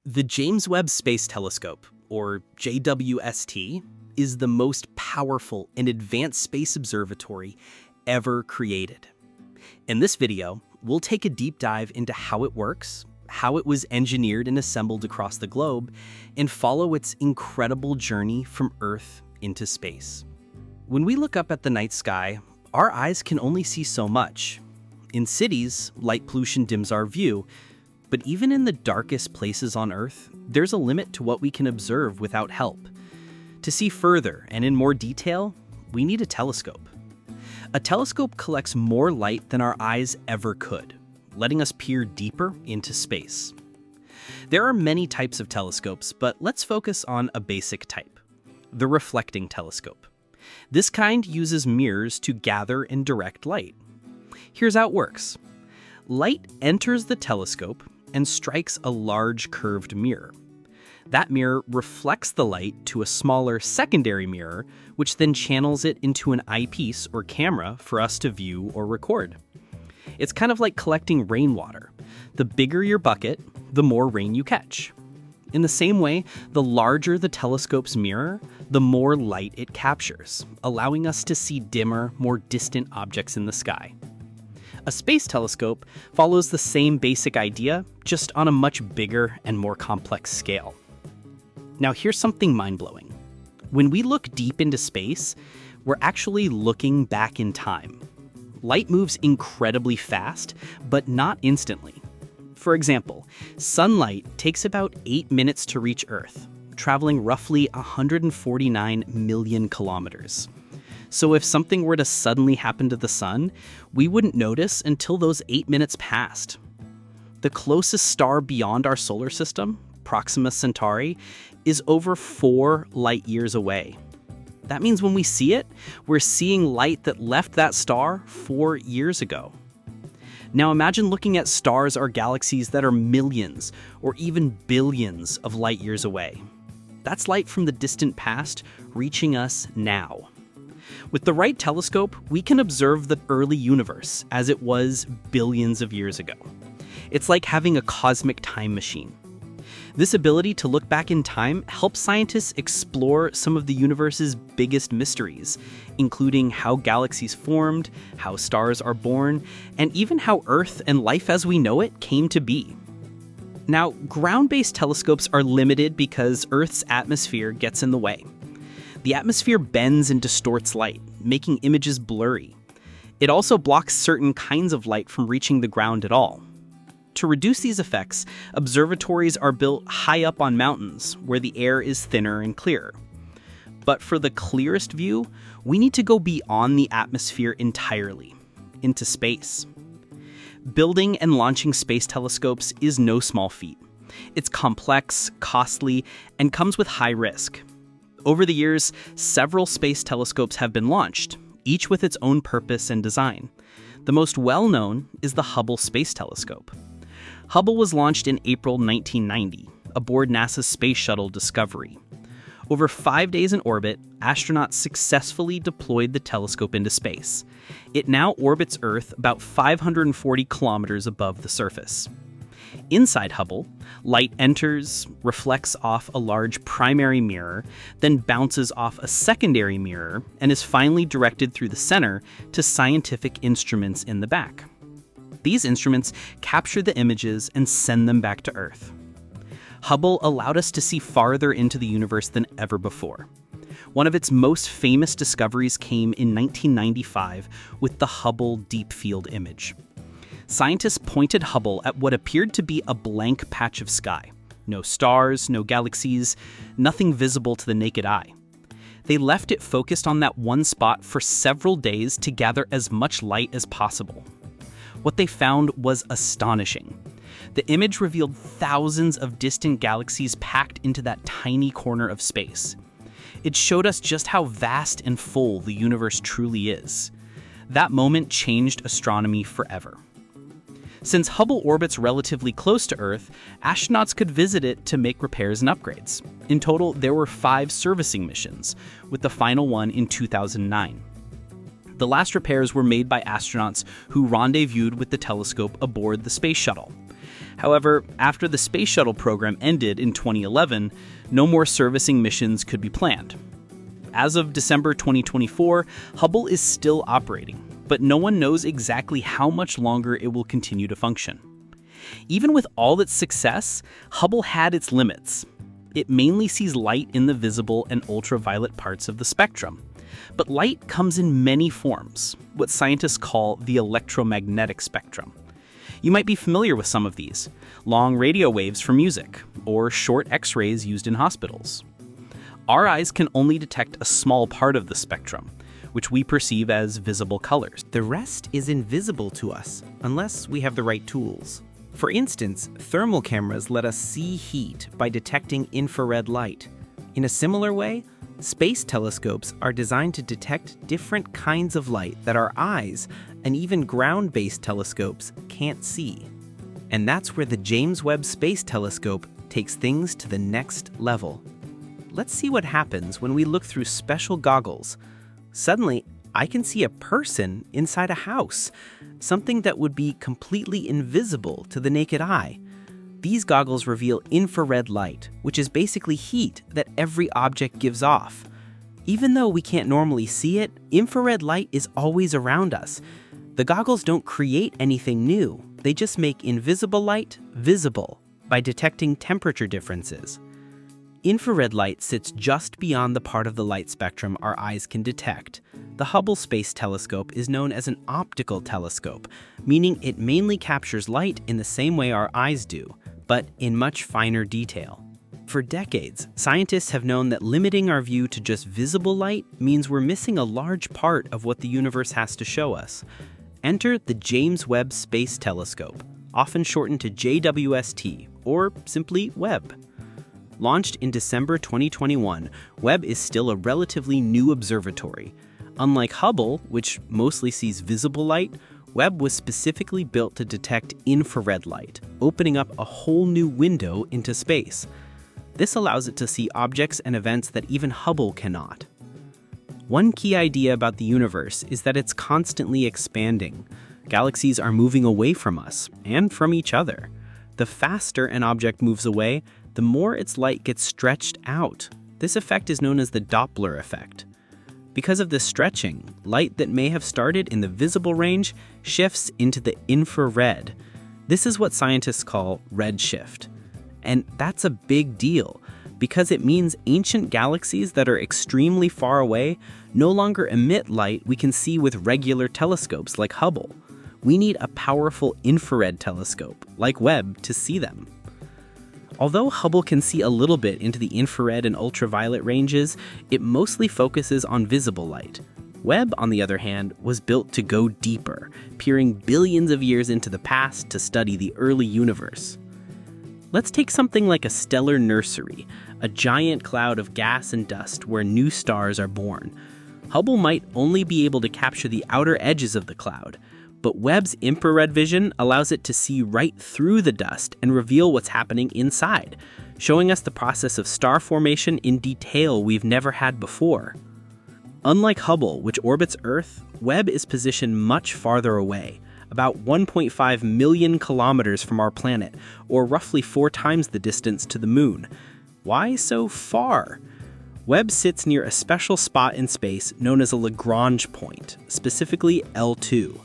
The James Webb Space Telescope, or JWST, is the most powerful and advanced space observatory ever created. In this video, we'll take a deep dive into how it works, how it was engineered and assembled across the globe, and follow its incredible journey from Earth into space. When we look up at the night sky, our eyes can only see so much. In cities, light pollution dims our view, but even in the darkest places on Earth, there's a limit to what we can observe without help. To see further and in more detail, we need a telescope. A telescope collects more light than our eyes ever could, letting us peer deeper into space. There are many types of telescopes, but let's focus on a basic type, the reflecting telescope. This kind uses mirrors to gather and direct light. Here's how it works. Light enters the telescope and strikes a large curved mirror. That mirror reflects the light to a smaller secondary mirror, which then channels it into an eyepiece or camera for us to view or record. It's kind of like collecting rainwater. The bigger your bucket, the more rain you catch. In the same way, the larger the telescope's mirror, the more light it captures, allowing us to see dimmer, more distant objects in the sky. A space telescope follows the same basic idea, just on a much bigger and more complex scale. Now here's something mind-blowing. When we look deep into space, we're actually looking back in time. Light moves incredibly fast, but not instantly. For example, sunlight takes about 8 minutes to reach Earth, traveling roughly 149 million kilometers. So if something were to suddenly happen to the sun, we wouldn't notice until those 8 minutes passed. The closest star beyond our solar system, Proxima Centauri, is over 4 light years away. That means when we see it, we're seeing light that left that star 4 years ago. Now imagine looking at stars or galaxies that are millions or even billions of light years away. That's light from the distant past reaching us now. With the right telescope, we can observe the early universe as it was billions of years ago. It's like having a cosmic time machine. This ability to look back in time helps scientists explore some of the universe's biggest mysteries, including how galaxies formed, how stars are born, and even how Earth and life as we know it came to be. Now, ground-based telescopes are limited because Earth's atmosphere gets in the way. The atmosphere bends and distorts light, making images blurry. It also blocks certain kinds of light from reaching the ground at all. To reduce these effects, observatories are built high up on mountains, where the air is thinner and clearer. But for the clearest view, we need to go beyond the atmosphere entirely, into space. Building and launching space telescopes is no small feat. It's complex, costly, and comes with high risk. Over the years, several space telescopes have been launched, each with its own purpose and design. The most well-known is the Hubble Space Telescope. Hubble was launched in April 1990, aboard NASA's Space Shuttle Discovery. Over 5 days in orbit, astronauts successfully deployed the telescope into space. It now orbits Earth about 540 kilometers above the surface. Inside Hubble, light enters, reflects off a large primary mirror, then bounces off a secondary mirror, and is finally directed through the center to scientific instruments in the back. These instruments capture the images and send them back to Earth. Hubble allowed us to see farther into the universe than ever before. One of its most famous discoveries came in 1995 with the Hubble Deep Field image. Scientists pointed Hubble at what appeared to be a blank patch of sky. No stars, no galaxies, nothing visible to the naked eye. They left it focused on that one spot for several days to gather as much light as possible. What they found was astonishing. The image revealed thousands of distant galaxies packed into that tiny corner of space. It showed us just how vast and full the universe truly is. That moment changed astronomy forever. Since Hubble orbits relatively close to Earth, astronauts could visit it to make repairs and upgrades. In total, there were 5 servicing missions, with the final one in 2009. The last repairs were made by astronauts who rendezvoused with the telescope aboard the space shuttle. However, after the space shuttle program ended in 2011, no more servicing missions could be planned. As of December 2024, Hubble is still operating, but no one knows exactly how much longer it will continue to function. Even with all its success, Hubble had its limits. It mainly sees light in the visible and ultraviolet parts of the spectrum. But light comes in many forms, what scientists call the electromagnetic spectrum. You might be familiar with some of these: long radio waves for music, or short X-rays used in hospitals. Our eyes can only detect a small part of the spectrum, which we perceive as visible colors. The rest is invisible to us, unless we have the right tools. For instance, thermal cameras let us see heat by detecting infrared light. In a similar way, space telescopes are designed to detect different kinds of light that our eyes, and even ground-based telescopes, can't see. And that's where the James Webb Space Telescope takes things to the next level. Let's see what happens when we look through special goggles. Suddenly, I can see a person inside a house, something that would be completely invisible to the naked eye. These goggles reveal infrared light, which is basically heat that every object gives off. Even though we can't normally see it, infrared light is always around us. The goggles don't create anything new. They just make invisible light visible by detecting temperature differences. Infrared light sits just beyond the part of the light spectrum our eyes can detect. The Hubble Space Telescope is known as an optical telescope, meaning it mainly captures light in the same way our eyes do, but in much finer detail. For decades, scientists have known that limiting our view to just visible light means we're missing a large part of what the universe has to show us. Enter the James Webb Space Telescope, often shortened to JWST, or simply Webb. Launched in December 2021, Webb is still a relatively new observatory. Unlike Hubble, which mostly sees visible light, Webb was specifically built to detect infrared light, opening up a whole new window into space. This allows it to see objects and events that even Hubble cannot. One key idea about the universe is that it's constantly expanding. Galaxies are moving away from us, and from each other. The faster an object moves away, the more its light gets stretched out. This effect is known as the Doppler effect. Because of this stretching, light that may have started in the visible range shifts into the infrared. This is what scientists call redshift. And that's a big deal, because it means ancient galaxies that are extremely far away no longer emit light we can see with regular telescopes like Hubble. We need a powerful infrared telescope, like Webb, to see them. Although Hubble can see a little bit into the infrared and ultraviolet ranges, it mostly focuses on visible light. Webb, on the other hand, was built to go deeper, peering billions of years into the past to study the early universe. Let's take something like a stellar nursery, a giant cloud of gas and dust where new stars are born. Hubble might only be able to capture the outer edges of the cloud, but Webb's infrared vision allows it to see right through the dust and reveal what's happening inside, showing us the process of star formation in detail we've never had before. Unlike Hubble, which orbits Earth, Webb is positioned much farther away, about 1.5 million kilometers from our planet, or roughly 4 times the distance to the Moon. Why so far? Webb sits near a special spot in space known as a Lagrange point, specifically L2.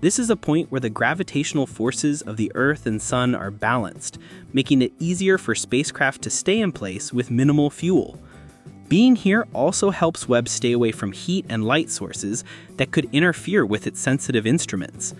This is a point where the gravitational forces of the Earth and Sun are balanced, making it easier for spacecraft to stay in place with minimal fuel. Being here also helps Webb stay away from heat and light sources that could interfere with its sensitive instruments.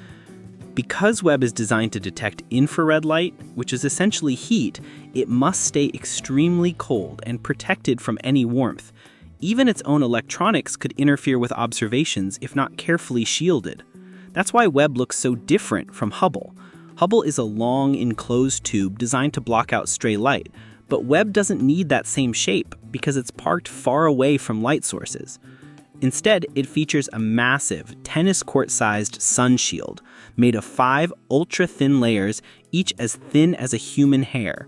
Because Webb is designed to detect infrared light, which is essentially heat, it must stay extremely cold and protected from any warmth. Even its own electronics could interfere with observations if not carefully shielded. That's why Webb looks so different from Hubble. Hubble is a long, enclosed tube designed to block out stray light, but Webb doesn't need that same shape because it's parked far away from light sources. Instead, it features a massive, tennis court-sized sun shield made of 5 ultra-thin layers, each as thin as a human hair.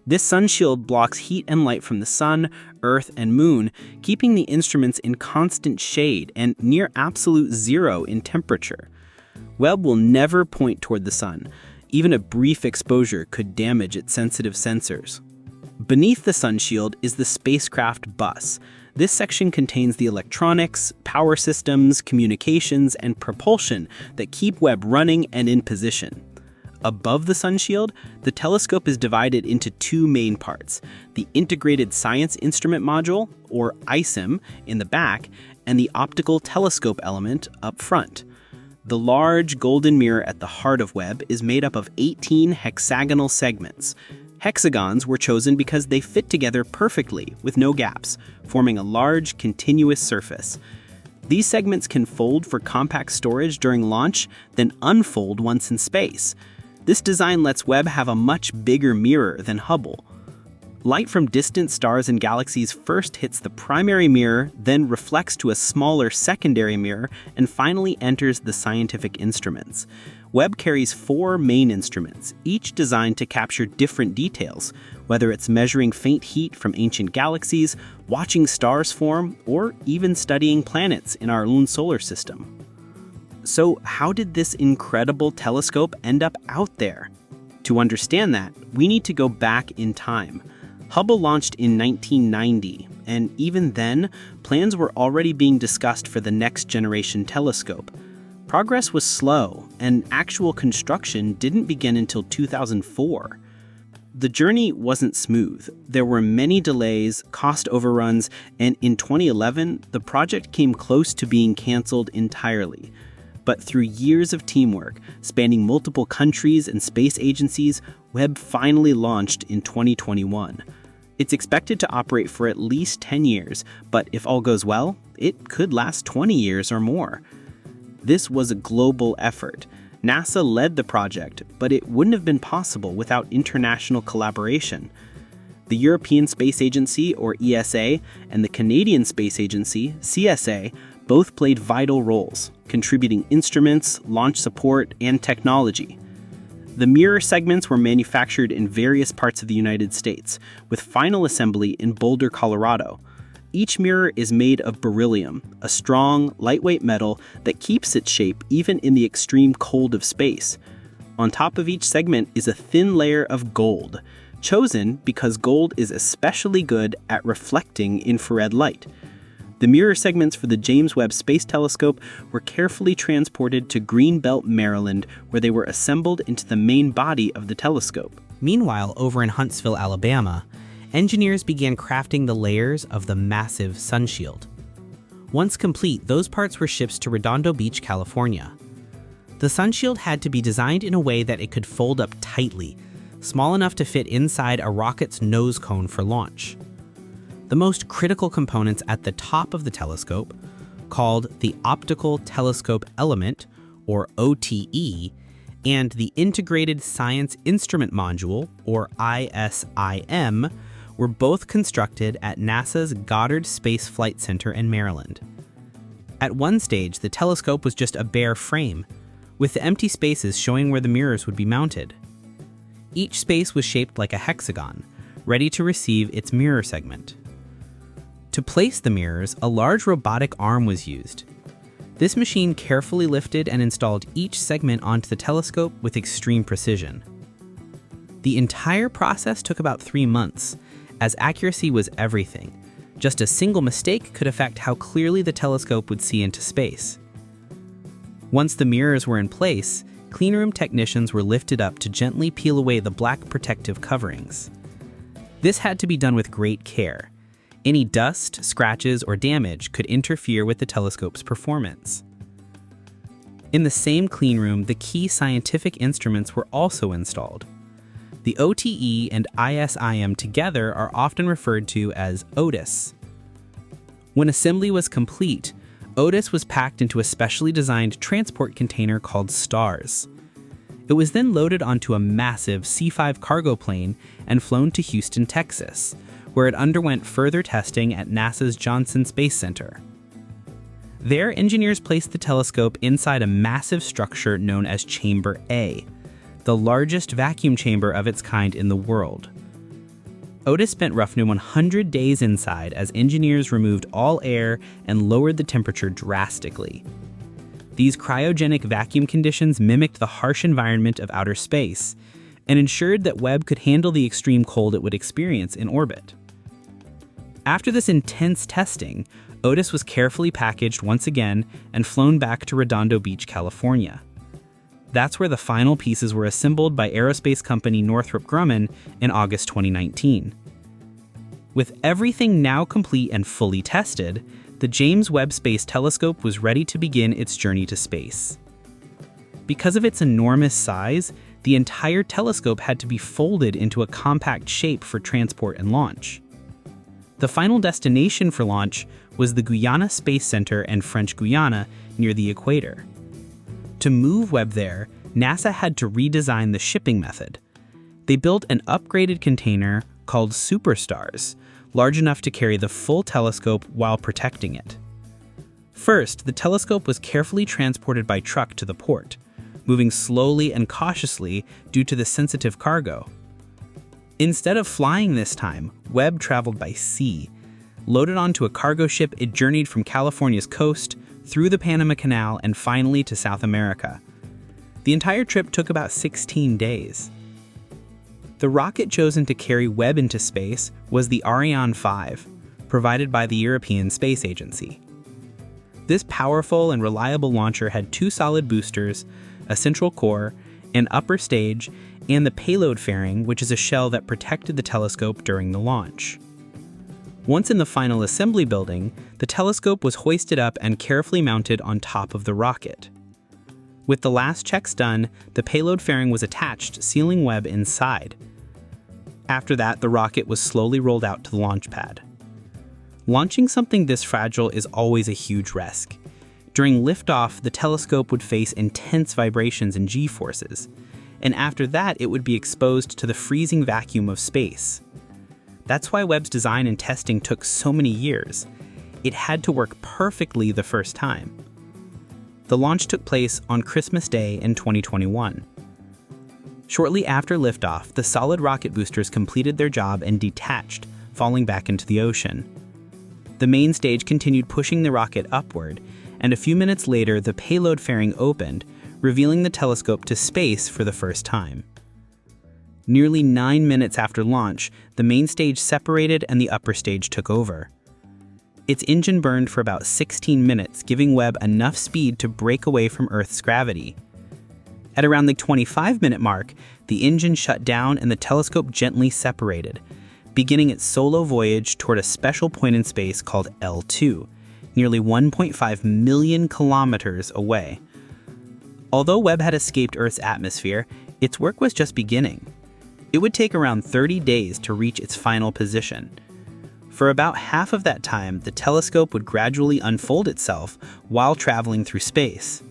This sun shield blocks heat and light from the sun, Earth, and Moon, keeping the instruments in constant shade and near absolute zero in temperature. Webb will never point toward the sun. Even a brief exposure could damage its sensitive sensors. Beneath the sun shield is the spacecraft bus. This section contains the electronics, power systems, communications, and propulsion that keep Webb running and in position. Above the sun shield, the telescope is divided into two main parts: the Integrated Science Instrument Module, or ISIM, in the back, and the Optical Telescope element up front. The large golden mirror at the heart of Webb is made up of 18 hexagonal segments. Hexagons were chosen because they fit together perfectly with no gaps, forming a large, continuous surface. These segments can fold for compact storage during launch, then unfold once in space. This design lets Webb have a much bigger mirror than Hubble. Light from distant stars and galaxies first hits the primary mirror, then reflects to a smaller secondary mirror, and finally enters the scientific instruments. Webb carries 4 main instruments, each designed to capture different details, whether it's measuring faint heat from ancient galaxies, watching stars form, or even studying planets in our own solar system. So how did this incredible telescope end up out there? To understand that, we need to go back in time. Hubble launched in 1990, and even then, plans were already being discussed for the next generation telescope. Progress was slow, and actual construction didn't begin until 2004. The journey wasn't smooth. There were many delays, cost overruns, and in 2011, the project came close to being canceled entirely. But through years of teamwork, spanning multiple countries and space agencies, Webb finally launched in 2021. It's expected to operate for at least 10 years, but if all goes well, it could last 20 years or more. This was a global effort. NASA led the project, but it wouldn't have been possible without international collaboration. The European Space Agency, or ESA, and the Canadian Space Agency, CSA, both played vital roles, contributing instruments, launch support, and technology. The mirror segments were manufactured in various parts of the United States, with final assembly in Boulder, Colorado. Each mirror is made of beryllium, a strong, lightweight metal that keeps its shape even in the extreme cold of space. On top of each segment is a thin layer of gold, chosen because gold is especially good at reflecting infrared light. The mirror segments for the James Webb Space Telescope were carefully transported to Greenbelt, Maryland, where they were assembled into the main body of the telescope. Meanwhile, over in Huntsville, Alabama, engineers began crafting the layers of the massive sunshield. Once complete, those parts were shipped to Redondo Beach, California. The sunshield had to be designed in a way that it could fold up tightly, small enough to fit inside a rocket's nose cone for launch. The most critical components at the top of the telescope, called the Optical Telescope Element, or OTE, and the Integrated Science Instrument Module, or ISIM, were both constructed at NASA's Goddard Space Flight Center in Maryland. At one stage, the telescope was just a bare frame, with the empty spaces showing where the mirrors would be mounted. Each space was shaped like a hexagon, ready to receive its mirror segment. To place the mirrors, a large robotic arm was used. This machine carefully lifted and installed each segment onto the telescope with extreme precision. The entire process took about 3 months, as accuracy was everything. Just a single mistake could affect how clearly the telescope would see into space. Once the mirrors were in place, cleanroom technicians were lifted up to gently peel away the black protective coverings. This had to be done with great care. Any dust, scratches, or damage could interfere with the telescope's performance. In the same cleanroom, the key scientific instruments were also installed. The OTE and ISIM together are often referred to as OTIS. When assembly was complete, OTIS was packed into a specially designed transport container called STARS. It was then loaded onto a massive C-5 cargo plane and flown to Houston, Texas, where it underwent further testing at NASA's Johnson Space Center. There, engineers placed the telescope inside a massive structure known as Chamber A, the largest vacuum chamber of its kind in the world. Otis spent roughly 100 days inside as engineers removed all air and lowered the temperature drastically. These cryogenic vacuum conditions mimicked the harsh environment of outer space and ensured that Webb could handle the extreme cold it would experience in orbit. After this intense testing, Otis was carefully packaged once again and flown back to Redondo Beach, California. That's where the final pieces were assembled by aerospace company Northrop Grumman in August 2019. With everything now complete and fully tested, the James Webb Space Telescope was ready to begin its journey to space. Because of its enormous size, the entire telescope had to be folded into a compact shape for transport and launch. The final destination for launch was the Guyana Space Center and French Guiana near the equator. To move Webb there, NASA had to redesign the shipping method. They built an upgraded container called Superstars, large enough to carry the full telescope while protecting it. First, the telescope was carefully transported by truck to the port, moving slowly and cautiously due to the sensitive cargo. Instead of flying this time, Webb traveled by sea. Loaded onto a cargo ship, it journeyed from California's coast, through the Panama Canal, and finally to South America. The entire trip took about 16 days. The rocket chosen to carry Webb into space was the Ariane 5, provided by the European Space Agency. This powerful and reliable launcher had 2 solid boosters, a central core, an upper stage, and the payload fairing, which is a shell that protected the telescope during the launch. Once in the final assembly building, the telescope was hoisted up and carefully mounted on top of the rocket. With the last checks done, the payload fairing was attached, sealing Webb inside. After that, the rocket was slowly rolled out to the launch pad. Launching something this fragile is always a huge risk. During liftoff, the telescope would face intense vibrations and G-forces, and after that, it would be exposed to the freezing vacuum of space. That's why Webb's design and testing took so many years. It had to work perfectly the first time. The launch took place on Christmas Day in 2021. Shortly after liftoff, the solid rocket boosters completed their job and detached, falling back into the ocean. The main stage continued pushing the rocket upward, and a few minutes later, the payload fairing opened, revealing the telescope to space for the first time. Nearly 9 minutes after launch, the main stage separated and the upper stage took over. Its engine burned for about 16 minutes, giving Webb enough speed to break away from Earth's gravity. At around the 25-minute mark, the engine shut down and the telescope gently separated, beginning its solo voyage toward a special point in space called L2, nearly 1.5 million kilometers away. Although Webb had escaped Earth's atmosphere, its work was just beginning. It would take around 30 days to reach its final position. For about half of that time, the telescope would gradually unfold itself while traveling through space.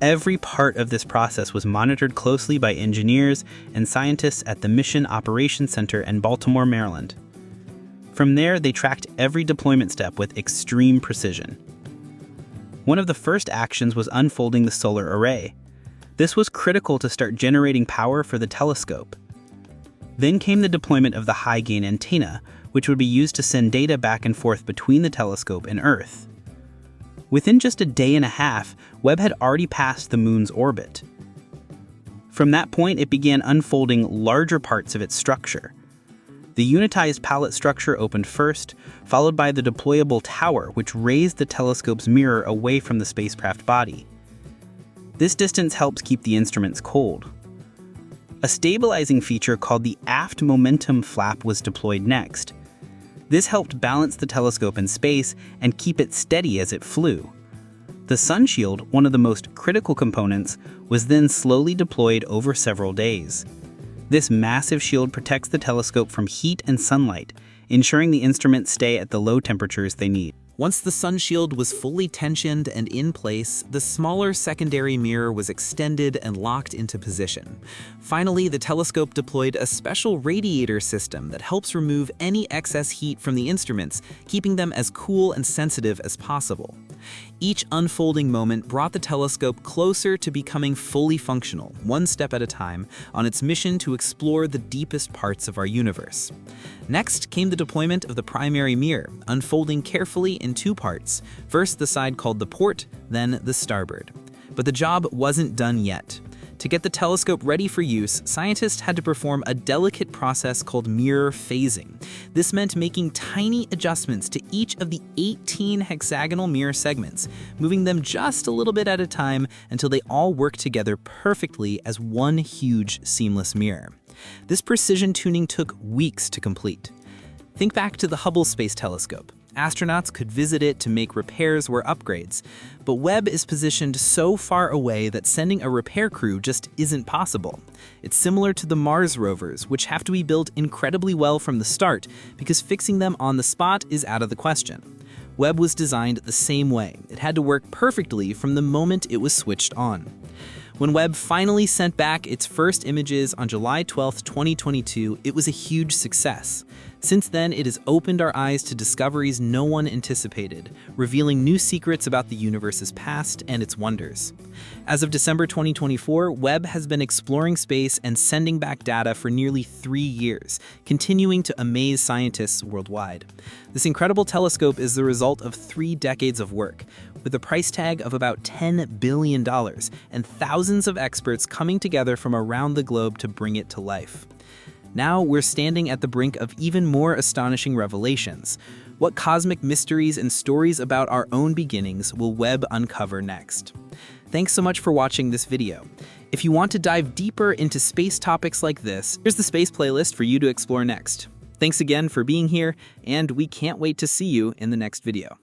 Every part of this process was monitored closely by engineers and scientists at the Mission Operations Center in Baltimore, Maryland. From there, they tracked every deployment step with extreme precision. One of the first actions was unfolding the solar array. This was critical to start generating power for the telescope. Then came the deployment of the high-gain antenna, which would be used to send data back and forth between the telescope and Earth. Within just a day and a half, Webb had already passed the Moon's orbit. From that point, it began unfolding larger parts of its structure. The unitized pallet structure opened first, followed by the deployable tower, which raised the telescope's mirror away from the spacecraft body. This distance helps keep the instruments cold. A stabilizing feature called the aft momentum flap was deployed next. This helped balance the telescope in space and keep it steady as it flew. The sun shield, one of the most critical components, was then slowly deployed over several days. This massive shield protects the telescope from heat and sunlight, ensuring the instruments stay at the low temperatures they need. Once the sunshield was fully tensioned and in place, the smaller secondary mirror was extended and locked into position. Finally, the telescope deployed a special radiator system that helps remove any excess heat from the instruments, keeping them as cool and sensitive as possible. Each unfolding moment brought the telescope closer to becoming fully functional, one step at a time, on its mission to explore the deepest parts of our universe. Next came the deployment of the primary mirror, unfolding carefully in two parts, first the side called the port, then the starboard. But the job wasn't done yet. To get the telescope ready for use, scientists had to perform a delicate process called mirror phasing. This meant making tiny adjustments to each of the 18 hexagonal mirror segments, moving them just a little bit at a time until they all work together perfectly as one huge seamless mirror. This precision tuning took weeks to complete. Think back to the Hubble Space Telescope. Astronauts could visit it to make repairs or upgrades, but Webb is positioned so far away that sending a repair crew just isn't possible. It's similar to the Mars rovers, which have to be built incredibly well from the start because fixing them on the spot is out of the question. Webb was designed the same way. It had to work perfectly from the moment it was switched on. When Webb finally sent back its first images on July 12, 2022, it was a huge success. Since then, it has opened our eyes to discoveries no one anticipated, revealing new secrets about the universe's past and its wonders. As of December 2024, Webb has been exploring space and sending back data for nearly 3 years, continuing to amaze scientists worldwide. This incredible telescope is the result of 3 decades of work, with a price tag of about $10 billion and thousands of experts coming together from around the globe to bring it to life. Now we're standing at the brink of even more astonishing revelations. What cosmic mysteries and stories about our own beginnings will Webb uncover next? Thanks so much for watching this video. If you want to dive deeper into space topics like this, here's the space playlist for you to explore next. Thanks again for being here, and we can't wait to see you in the next video.